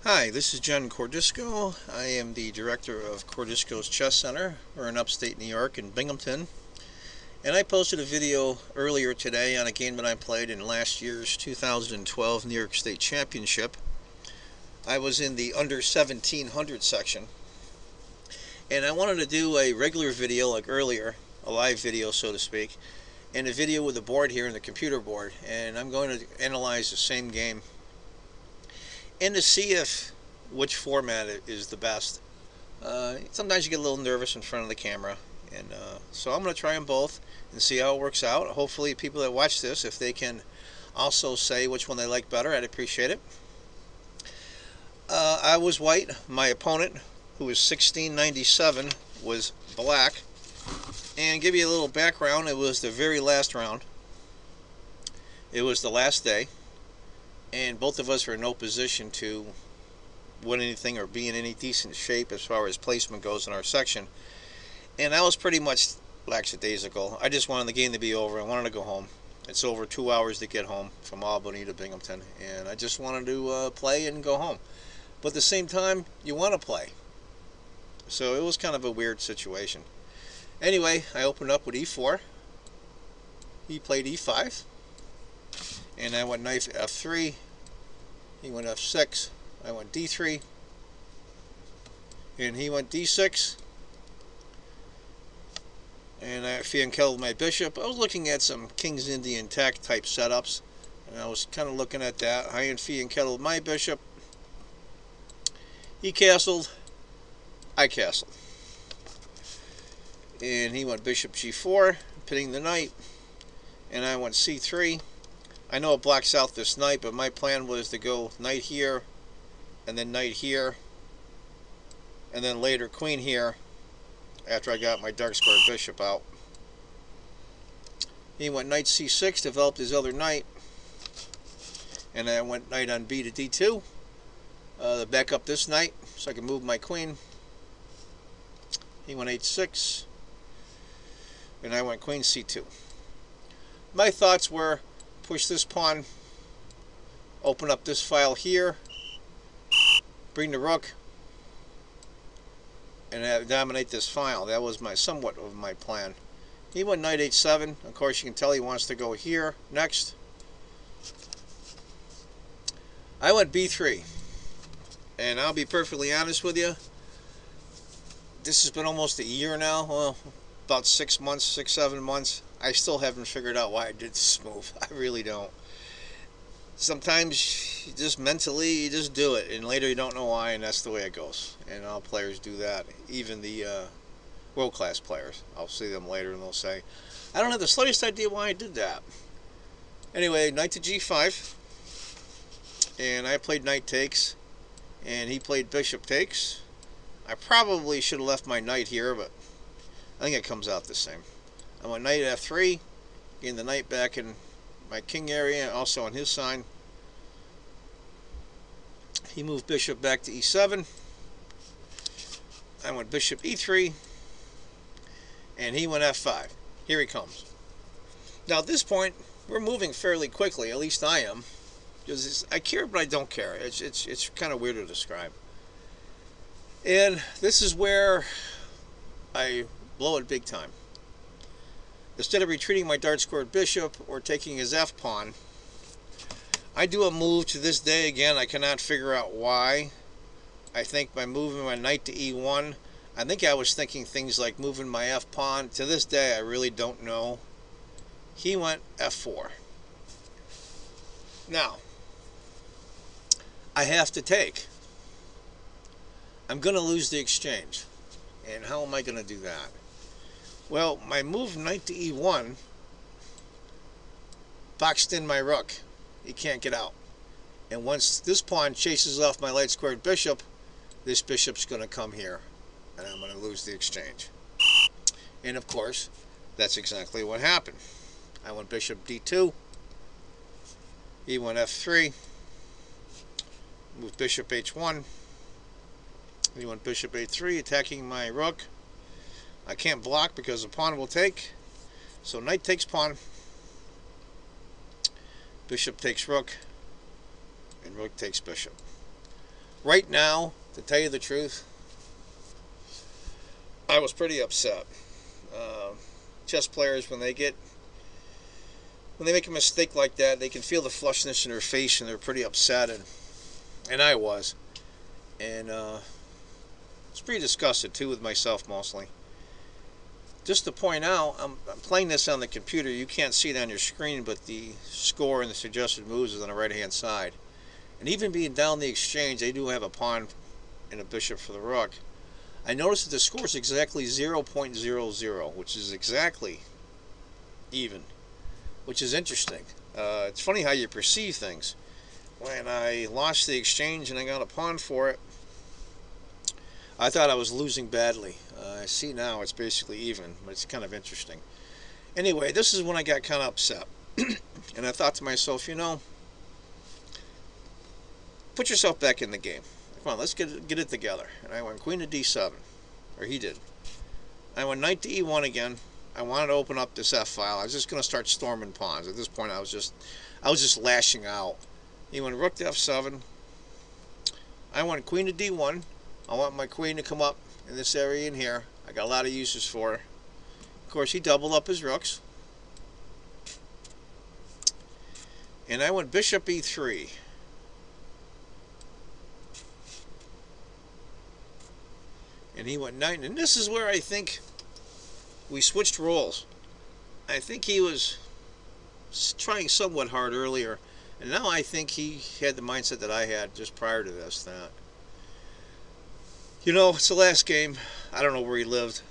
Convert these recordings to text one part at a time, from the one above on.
Hi, this is John Cordisco. I am the director of Cordisco's Chess Center. We're in upstate New York in Binghamton. And I posted a video earlier today on a game that I played in last year's 2012 New York State Championship. I was in the under 1700 section. And I wanted to do a regular video like earlier, a live video so to speak, and a video with the board here and the computer board. And I'm going to analyze the same game and to see if which format is the best. Sometimes you get a little nervous in front of the camera, and so I'm going to try them both and see how it works out. Hopefully people that watch this, if they can also say which one they like better, I'd appreciate it. I was white. My opponent, who was 1697, was black. And give you a little background, it was the very last round. It was the last day. And both of us were in no position to win anything or be in any decent shape as far as placement goes in our section. And I was pretty much lackadaisical. I just wanted the game to be over. I wanted to go home. It's over 2 hours to get home from Albany to Binghamton, and I just wanted to play and go home. But at the same time, you want to play. So it was kind of a weird situation. Anyway, I opened up with e4. He played e5. And I went knight f3. He went f6. I went d3. And he went d6. And I fianchettled my bishop. I was looking at some King's Indian tack type setups. And I was kind of looking at that. I fianchettled my bishop. He castled. I castled. And he went bishop g4, pitting the knight. And I went c3. I know it blocks out this knight, but my plan was to go knight here, and then knight here, and then later queen here, after I got my dark square bishop out. He went knight c6, developed his other knight, and I went knight on b to d2, to back up this knight, so I can move my queen. He went h6, and I went queen c2. My thoughts were, push this pawn, open up this file here, bring the rook, and dominate this file. That was somewhat of my plan. He went knight h7. Of course, you can tell he wants to go here next. I went b3, and I'll be perfectly honest with you. This has been almost a year now. Well, about 6 months, 7 months. I still haven't figured out why I did this move. I really don't. Sometimes you just mentally, you just do it, and later you don't know why, and that's the way it goes. And all players do that, even the world-class players. I'll see them later, and they'll say, I don't have the slightest idea why I did that. Anyway, knight to g5, and I played knight takes, and he played bishop takes. I probably should have left my knight here, but I think it comes out the same. I went knight f3, getting the knight back in my king area, also on his side. He moved bishop back to e7. I went bishop e3, and he went f5. Here he comes. Now at this point, we're moving fairly quickly, at least I am, because I care but I don't care. It's kind of weird to describe. And this is where I blow it big time. Instead of retreating my dart-squared bishop or taking his f-pawn, I do a move to this day. Again, I cannot figure out why. I think by moving my knight to e1, I think I was thinking things like moving my f-pawn. To this day, I really don't know. He went f4. Now, I have to take. I'm going to lose the exchange. And how am I going to do that? Well, my move knight to e1 boxed in my rook. He can't get out. And once this pawn chases off my light squared bishop, this bishop's going to come here, and I'm going to lose the exchange. And of course, that's exactly what happened. I went bishop d2. He went f3. Moved bishop h1. He went bishop a3, attacking my rook. I can't block because the pawn will take. So knight takes pawn. Bishop takes rook. And rook takes bishop. Right now, to tell you the truth, I was pretty upset. Chess players, when they make a mistake like that, they can feel the flushness in their face, and they're pretty upset, and I was, and it's pretty disgusted too with myself mostly. Just to point out, I'm playing this on the computer. You can't see it on your screen, but the score and the suggested moves is on the right-hand side. And even being down the exchange, they do have a pawn and a bishop for the rook. I noticed that the score is exactly 0.00, which is exactly even, which is interesting. It's funny how you perceive things. When I lost the exchange and I got a pawn for it, I thought I was losing badly. I see now it's basically even, but it's kind of interesting. Anyway, this is when I got kind of upset. And I thought to myself, you know, put yourself back in the game. Come on, let's get it together. And I went queen to d7, or he did. I went knight to e1 again. I wanted to open up this f file. I was just going to start storming pawns. At this point, I was just lashing out. He went rook to f7. I went queen to d1. I want my queen to come up in this area in here. I got a lot of uses for her. Of course, he doubled up his rooks. And I went bishop e3. And he went knight. And this is where I think we switched roles. I think he was trying somewhat hard earlier. And now I think he had the mindset that I had just prior to this. That, you know, it's the last game. I don't know where he lived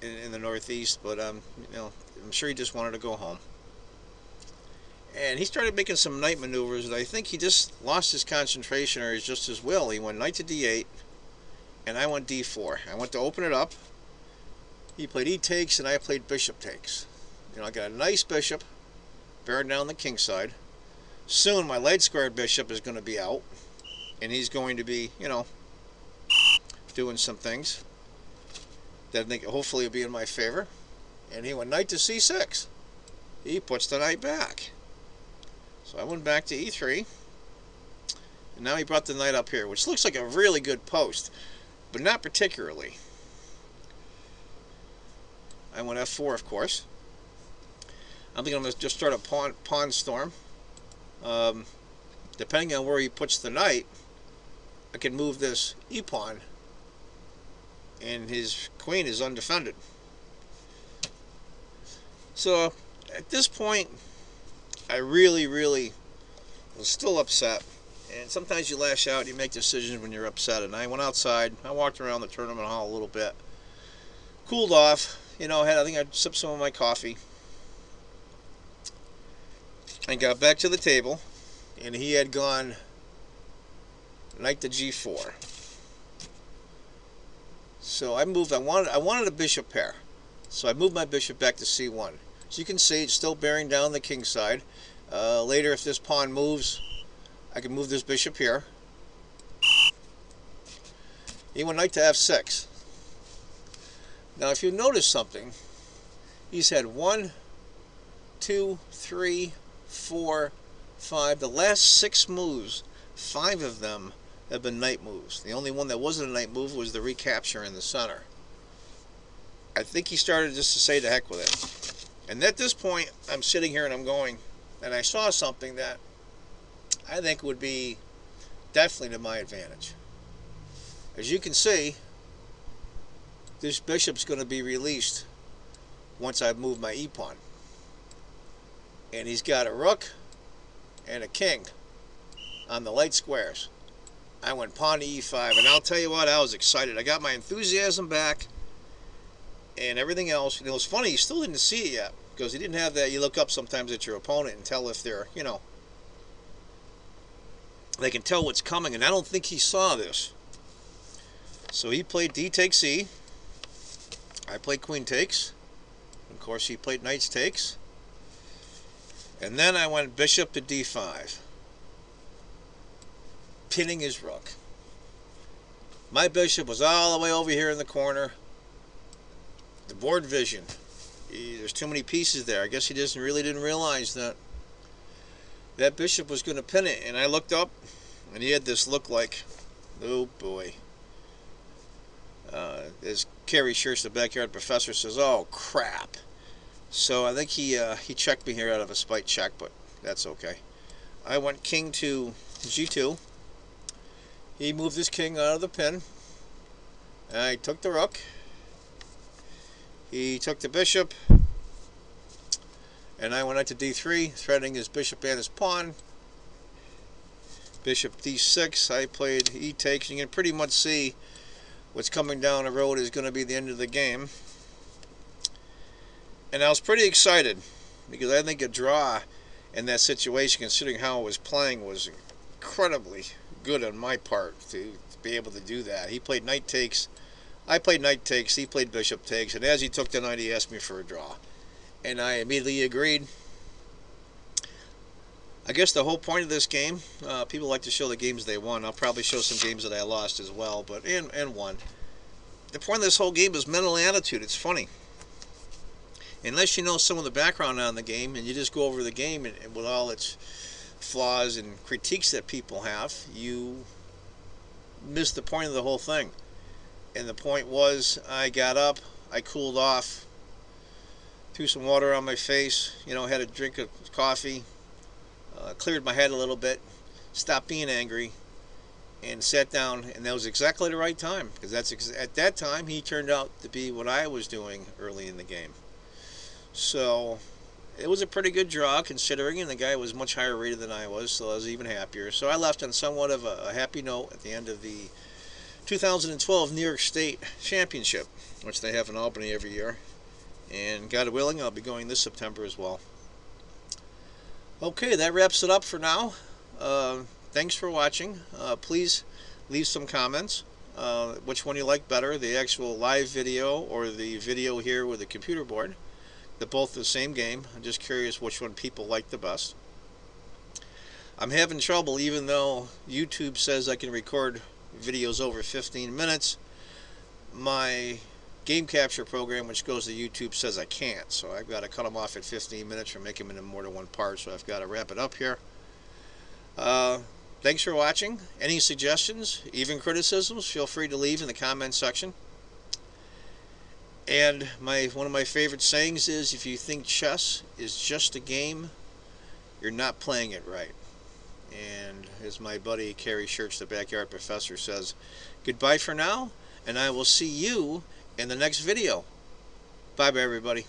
in the Northeast, but you know, I'm sure he just wanted to go home. And he started making some knight maneuvers, and I think he just lost his concentration, or just his will. He went knight to d8, and I went d4. I went to open it up. He played e takes, and I played bishop takes. You know, I got a nice bishop bearing down the king side. Soon my light squared bishop is going to be out, and he's going to be, you know, doing some things that I think hopefully will be in my favor. And he went knight to c6. He puts the knight back. So I went back to e3. And now he brought the knight up here, which looks like a really good post, but not particularly. I went f4, of course. I'm thinking I'm going to just start a pawn storm. Depending on where he puts the knight, I can move this e-pawn, and his queen is undefended. So at this point, I really was still upset. And sometimes you lash out, you make decisions when you're upset. And I went outside, I walked around the tournament hall a little bit, cooled off. You know, I think I sipped some of my coffee, and got back to the table, and he had gone knight to g4. So I moved. I wanted a bishop pair, so I moved my bishop back to c1. So you can see it's still bearing down the king side. Later, if this pawn moves, I can move this bishop here. He went knight to f6. Now, if you notice something, he's had 1, 2, 3, 4, 5. The last 6 moves, 5 of them have been knight moves. The only one that wasn't a knight move was the recapture in the center. I think he started just to say to heck with it. And at this point, I'm sitting here and I'm going, and I saw something that I think would be definitely to my advantage. As you can see, this bishop's going to be released once I've moved my e-pawn. And he's got a rook and a king on the light squares. I went pawn to e5, and I'll tell you what, I was excited. I got my enthusiasm back and everything else. You know, it's funny, he still didn't see it yet, because he didn't have that. You look up sometimes at your opponent and tell if they're, you know, they can tell what's coming, and I don't think he saw this. So he played d takes e. I played queen takes. Of course, he played knights takes. And then I went bishop to d5, pinning his rook. My bishop was all the way over here in the corner. The board vision. There's too many pieces there. I guess he really didn't realize that that bishop was going to pin it. And I looked up, and he had this look like Oh boy. As Carrie Schurz, the backyard professor, says, "Oh crap." So I think he checked me here out of a spite check, but that's okay. I went king to g2. He moved his king out of the pin. I took the rook. He took the bishop, and I went out to d3, threatening his bishop and his pawn. Bishop d6. I played e takes. You can pretty much see what's coming down the road is going to be the end of the game. And I was pretty excited because I think a draw in that situation, considering how I was playing, was incredibly good on my part to be able to do that. He played knight takes. I played knight takes. He played bishop takes. And as he took the knight, he asked me for a draw. And I immediately agreed. I guess the whole point of this game, people like to show the games they won. I'll probably show some games that I lost as well, but and won. The point of this whole game is mental attitude. It's funny. Unless you know some of the background on the game and you just go over the game and with all its flaws and critiques that people have, you miss the point of the whole thing. And the point was, I got up, I cooled off, threw some water on my face, had a drink of coffee, cleared my head a little bit, stopped being angry, and sat down. And that was exactly the right time, because at that time he turned out to be what I was doing early in the game. So it was a pretty good draw, considering, and the guy was much higher rated than I was, so I was even happier. So I left on somewhat of a happy note at the end of the 2012 New York State Championship, which they have in Albany every year. And God willing, I'll be going this September as well. Okay, that wraps it up for now. Thanks for watching. Please leave some comments. Which one you like better, the actual live video or the video here with the computer board. They're both the same game. I'm just curious which one people like the best. I'm having trouble, even though YouTube says I can record videos over 15 minutes. My game capture program, which goes to YouTube, says I can't. So I've got to cut them off at 15 minutes or make them into more than one part. So I've got to wrap it up here. Thanks for watching. Any suggestions, even criticisms, feel free to leave in the comment section. And one of my favorite sayings is, if you think chess is just a game, you're not playing it right. And as my buddy Carrie Schurz, the backyard professor, says, goodbye for now, and I will see you in the next video. Bye-bye, everybody.